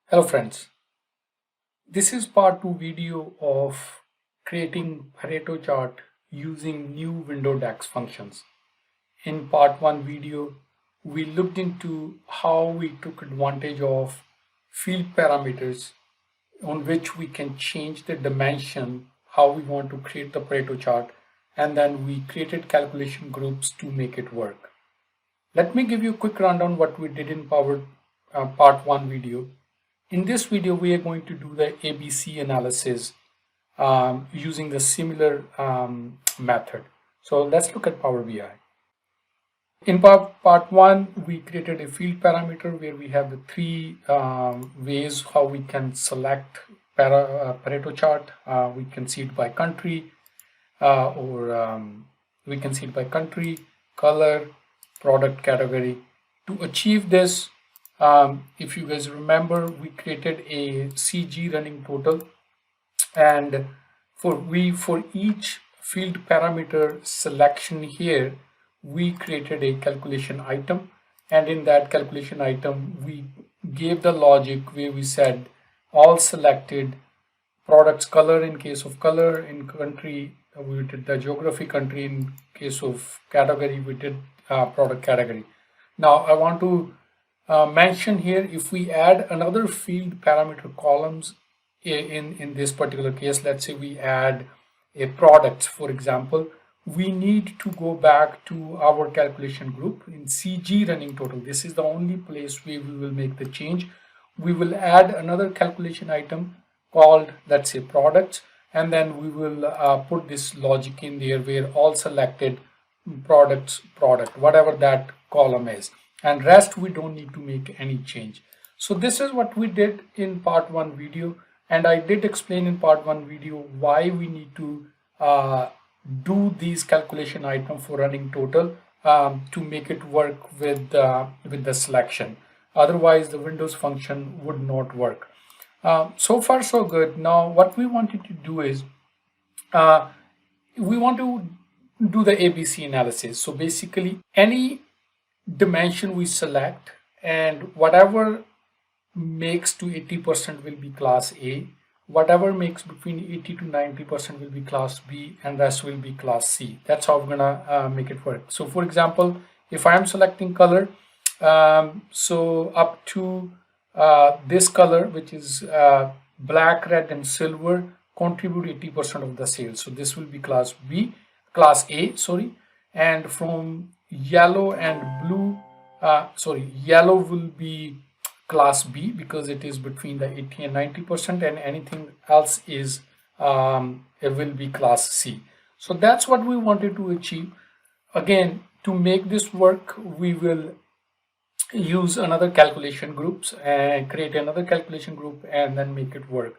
Hello friends, this is part 2 video of creating Pareto chart using new window DAX functions. In part 1 video, we looked into how we took advantage of field parameters on which we can change the dimension, how we want to create the Pareto chart, and then we created calculation groups to make it work. Let me give you a quick rundown what we did in part 1 video. In this video, we are going to do the ABC analysis using the similar method. So let's look at Power BI. In part 1, we created a field parameter where we have the three ways how we can select Pareto chart. We can see it by country or we can see it by country, color, product category. To achieve this, if you guys remember, we created a CG running total, and for each field parameter selection here, we created a calculation item, and in that calculation item we gave the logic where we said all selected products color in case of color, in country we did the geography country, in case of category we did product category. Now I want to mention here, if we add another field parameter columns in this particular case, let's say we add a product, for example, we need to go back to our calculation group in CG running total. This is the only place where we will make the change. We will add another calculation item called, let's say, products, and then we will put this logic in there where all selected products product, whatever that column is, and rest we don't need to make any change. So this is what we did in part 1 video, and I did explain in part 1 video why we need to do these calculation items for running total to make it work with the selection. Otherwise the Windows function would not work. So far so good. Now what we wanted to do is we want to do the ABC analysis. So basically any dimension we select, and whatever makes to 80% will be class A, whatever makes between 80 to 90% will be class B, and rest will be class C. That's how we're gonna make it work. So for example, if I am selecting color, so up to this color, which is black, red and silver, contribute 80% of the sales, so this will be class A, sorry. And from yellow and blue, yellow will be class B because it is between the 80 and 90%, and anything else is it will be class C. So that's what we wanted to achieve. Again, to make this work, we will use another calculation groups and create another calculation group and then make it work.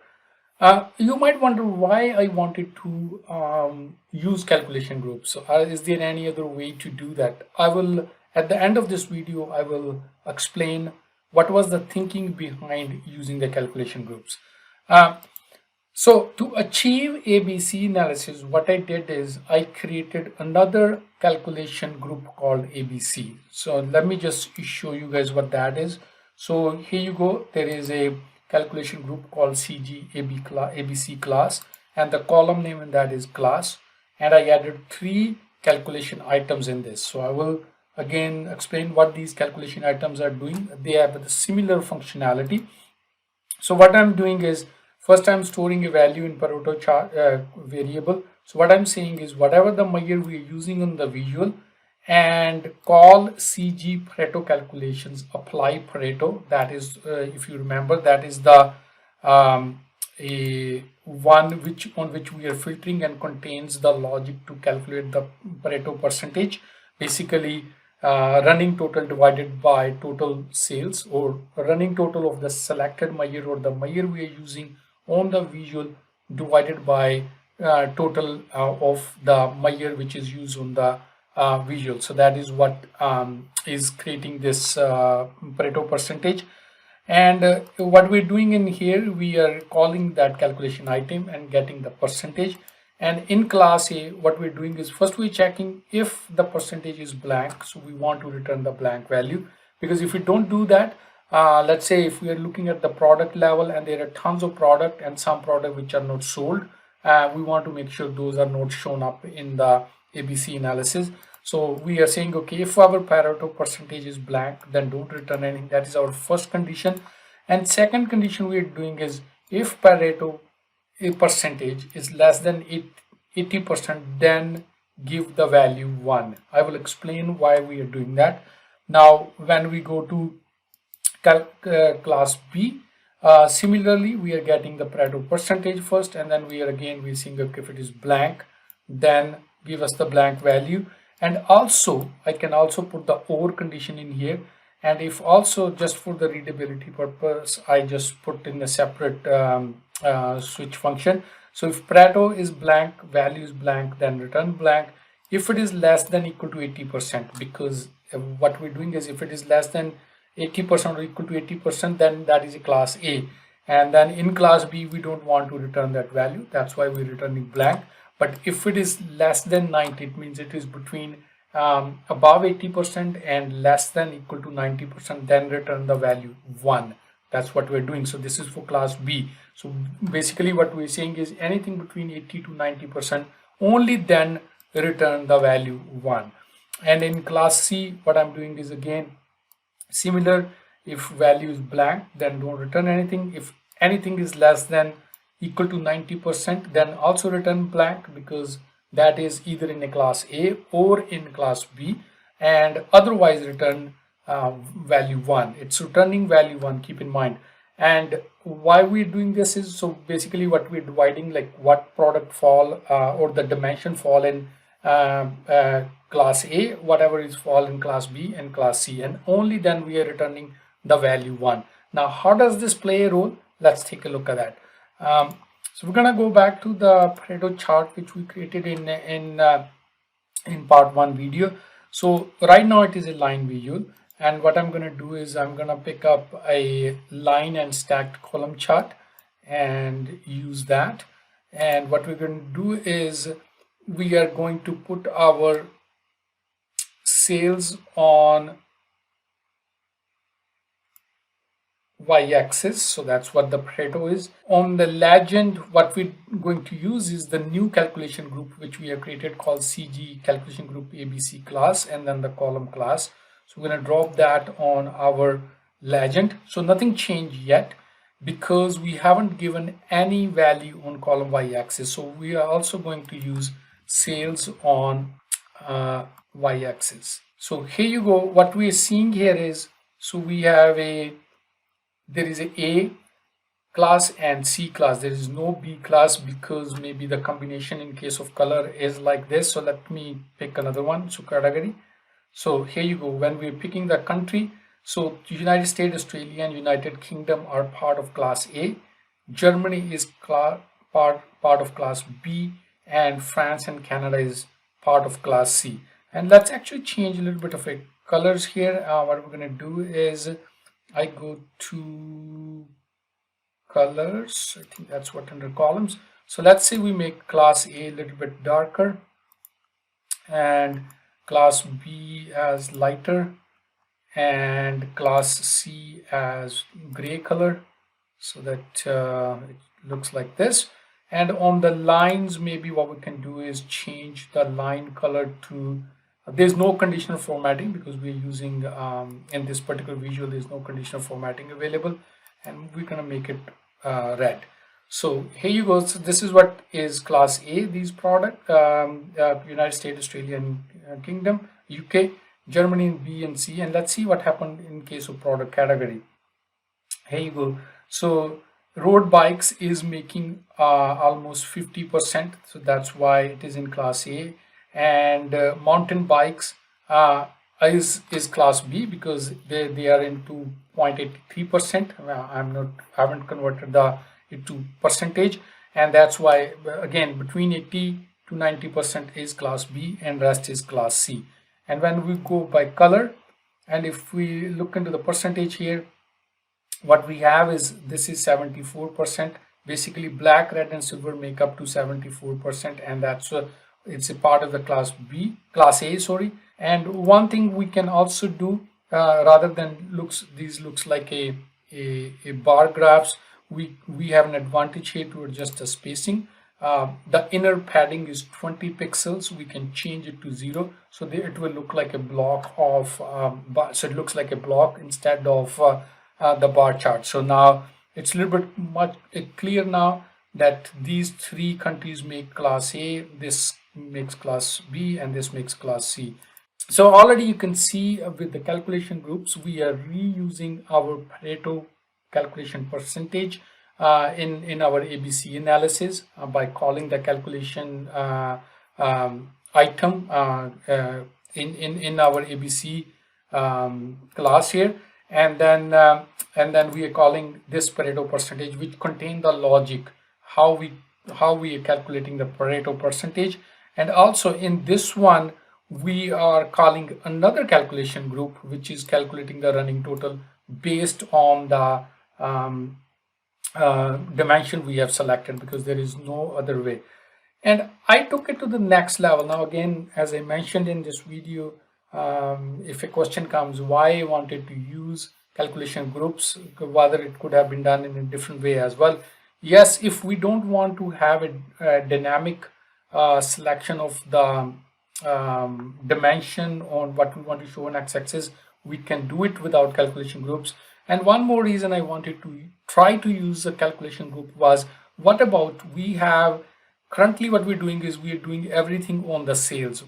You might wonder why I wanted to use calculation groups. Is there any other way to do that? I will, at the end of this video, I will explain what was the thinking behind using the calculation groups. So to achieve ABC analysis, what I did is I created another calculation group called ABC. So let me just show you guys what that is. So here you go. There is a calculation group called ABC class, and the column name in that is class, and I added 3 calculation items in this. So I will again explain what these calculation items are doing. They have the similar functionality. So what I'm doing is, first I'm storing a value in Pareto chart variable. So what I'm saying is, whatever the measure we're using on the visual, and call CG Pareto calculations, apply Pareto. That is, if you remember, that is the a one on which we are filtering and contains the logic to calculate the Pareto percentage. Basically, running total divided by total sales, or running total of the selected measure or the measure we are using on the visual divided by total of the measure which is used on the visual. So that is what is creating this Pareto percentage. And what we're doing in here, we are calling that calculation item and getting the percentage. And in class A, what we're doing is, first we're checking if the percentage is blank. So we want to return the blank value, because if we don't do that, let's say if we are looking at the product level and there are tons of product and some product which are not sold, we want to make sure those are not shown up in the ABC analysis. So we are saying, okay, if our Pareto percentage is blank, then don't return anything. That is our first condition. And second condition we are doing is, if Pareto a percentage is less than 80%, then give the value 1. I will explain why we are doing that. Now when we go to class B, similarly we are getting the Pareto percentage first, and then we are seeing if it is blank, then give us the blank value. And also I can also put the OR condition in here, and if also, just for the readability purpose, I just put in a separate switch function. So if Pareto is blank, value is blank, then return blank. If it is less than equal to 80%, because what we're doing is, if it is less than 80% or equal to 80%, then that is a class A. And then in class B, we don't want to return that value. That's why we're returning blank. But if it is less than 90, it means it is between above 80% and less than equal to 90%, then return the value 1. That's what we're doing. So this is for class B. So basically what we're saying is, anything between 80 to 90%, only then return the value 1. And in class C, what I'm doing is again similar. If value is blank, then don't return anything. If anything is less than equal to 90%, then also return blank, because that is either in a class A or in class B, and otherwise return value 1. It's returning value 1, keep in mind. And why we're doing this is, so basically what we're dividing, like what product fall or the dimension fall in class A, whatever is fall in class B and class C, and only then we are returning the value 1. Now how does this play a role? Let's take a look at that. So we're gonna go back to the Pareto chart which we created in part 1 video. So right now it is a line visual, and what I'm gonna do is I'm gonna pick up a line and stacked column chart and use that. And what we're going to do is, we are going to put our sales on y-axis. So that's what the Pareto is. On the legend, what we're going to use is the new calculation group which we have created, called CG calculation group ABC class, and then the column class. So we're going to drop that on our legend. So nothing changed yet, because we haven't given any value on column y-axis. So we are also going to use sales on y-axis. So here you go. What we are seeing here is, so we have there is a class and C class. There is no B class, because maybe the combination in case of color is like this. So let me pick another one. So category. So here you go. When we're picking the country, so United States, Australia, and United Kingdom are part of class A. Germany is part of class B, and France and Canada is part of class C. And let's actually change a little bit of colors here. What we're going to do is, I go to colors. I think that's what, under columns. So let's say we make class A a little bit darker and class B as lighter and class C as gray color, so that it looks like this. And on the lines, maybe what we can do is change the line color to, there's no conditional formatting, because we're using in this particular visual there's no conditional formatting available, and we're going to make it red. So here you go. So this is what is class A, these product, United States, Australia, and Kingdom, UK, Germany, B and C. And let's see what happened in case of product category. Here you go. So road bikes is making almost 50%, so that's why it is in class A. And mountain bikes is class B, because they are into 0.83%. I haven't converted it to percentage, and that's why, again, between 80 to 90% is class B, and rest is class C. And when we go by color, and if we look into the percentage here, what we have is, this is 74%. Basically black, red and silver make up to 74%, and that's it's a part of the class A, sorry. And one thing we can also do rather than these looks like a bar graphs, we have an advantage here to adjust the spacing. The inner padding is 20 pixels. We can change it to 0, so it will look like a block of so it looks like a block instead of the bar chart. So now it's a little bit much clear now that these three countries make class A, this makes class B, and this makes class C. So already you can see with the calculation groups, we are reusing our Pareto calculation percentage in our ABC analysis by calling the calculation item in our ABC class here, and then we are calling this Pareto percentage, which contain the logic how we are calculating the Pareto percentage. And also in this one we are calling another calculation group which is calculating the running total based on the dimension we have selected, because there is no other way. And I took it to the next level. Now again, as I mentioned in this video, if a question comes why I wanted to use calculation groups, whether it could have been done in a different way as well. Yes, if we don't want to have a dynamic selection of the dimension on what we want to show on x-axis, we can do it without calculation groups. And one more reason I wanted to try to use a calculation group was, what about we have currently what we're doing is we are doing everything on the sales.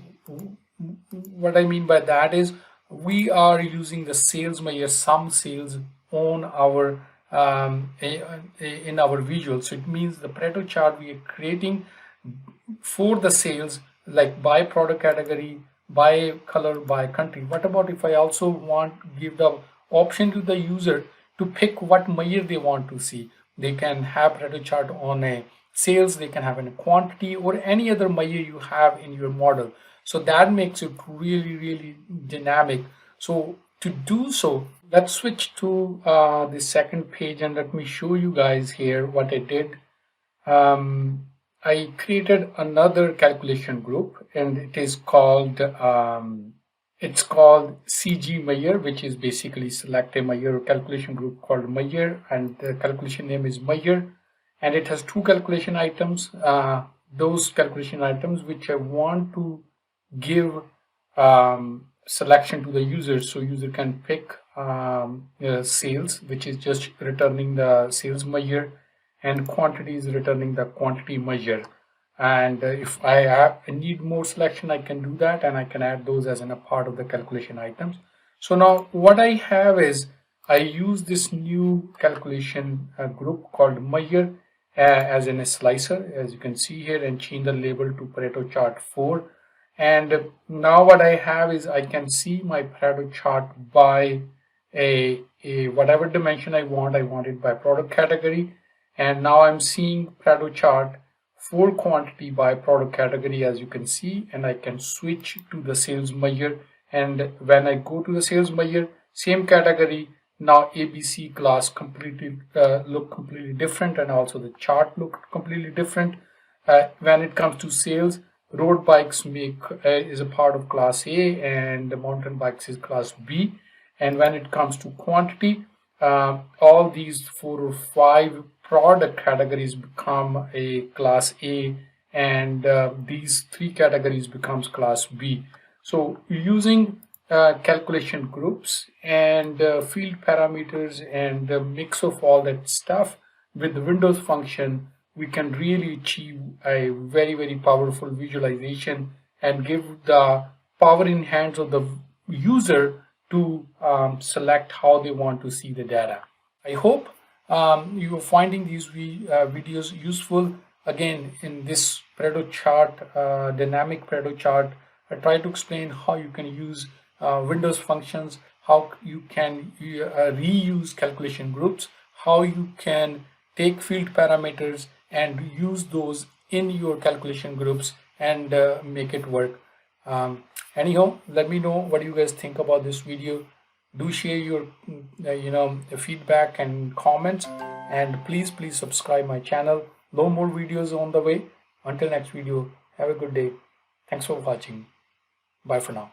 What I mean by that is we are using the sales measure, some sales on our in our visual. So it means the Pareto chart we are creating for the sales, like by product category, by color, by country. What about if I also want to give the option to the user to pick what measure they want to see? They can have Pareto chart on a sales, they can have a quantity, or any other measure you have in your model. So that makes it really dynamic. So to do so, let's switch to the second page and let me show you guys here what I did. I created another calculation group, and it is called CG measure, which is basically select a measure calculation group called measure, and the calculation name is measure, and it has two calculation items. Those calculation items which I want to give selection to the user, so user can pick sales, which is just returning the sales measure, and quantity is returning the quantity measure. And if I need more selection, I can do that, and I can add those as a part of the calculation items. So now what I have is I use this new calculation group called measure as in a slicer, as you can see here, and change the label to Pareto chart 4. And now what I have is I can see my Pareto chart by a whatever dimension I want it by product category. And now I'm seeing Pareto chart for quantity by product category, as you can see, and I can switch to the sales measure. And when I go to the sales measure, same category, now ABC class completely look completely different, and also the chart look completely different. When it comes to sales, road bikes is a part of class A, and the mountain bikes is class B. And when it comes to quantity, all these 4 or 5 product categories become a class A, and these 3 categories becomes class B. So using calculation groups and field parameters and a mix of all that stuff with the Windows function, we can really achieve a very powerful visualization and give the power in hands of the user to select how they want to see the data. I hope you are finding these videos useful. Again, in this Pareto chart, dynamic Pareto chart, I try to explain how you can use Windows functions, how you can reuse calculation groups, how you can take field parameters and use those in your calculation groups and make it work. Anyhow, let me know what you guys think about this video. Do share your feedback and comments, and please subscribe my channel. No more videos on the way. Until next video, have a good day. Thanks for watching. Bye for now.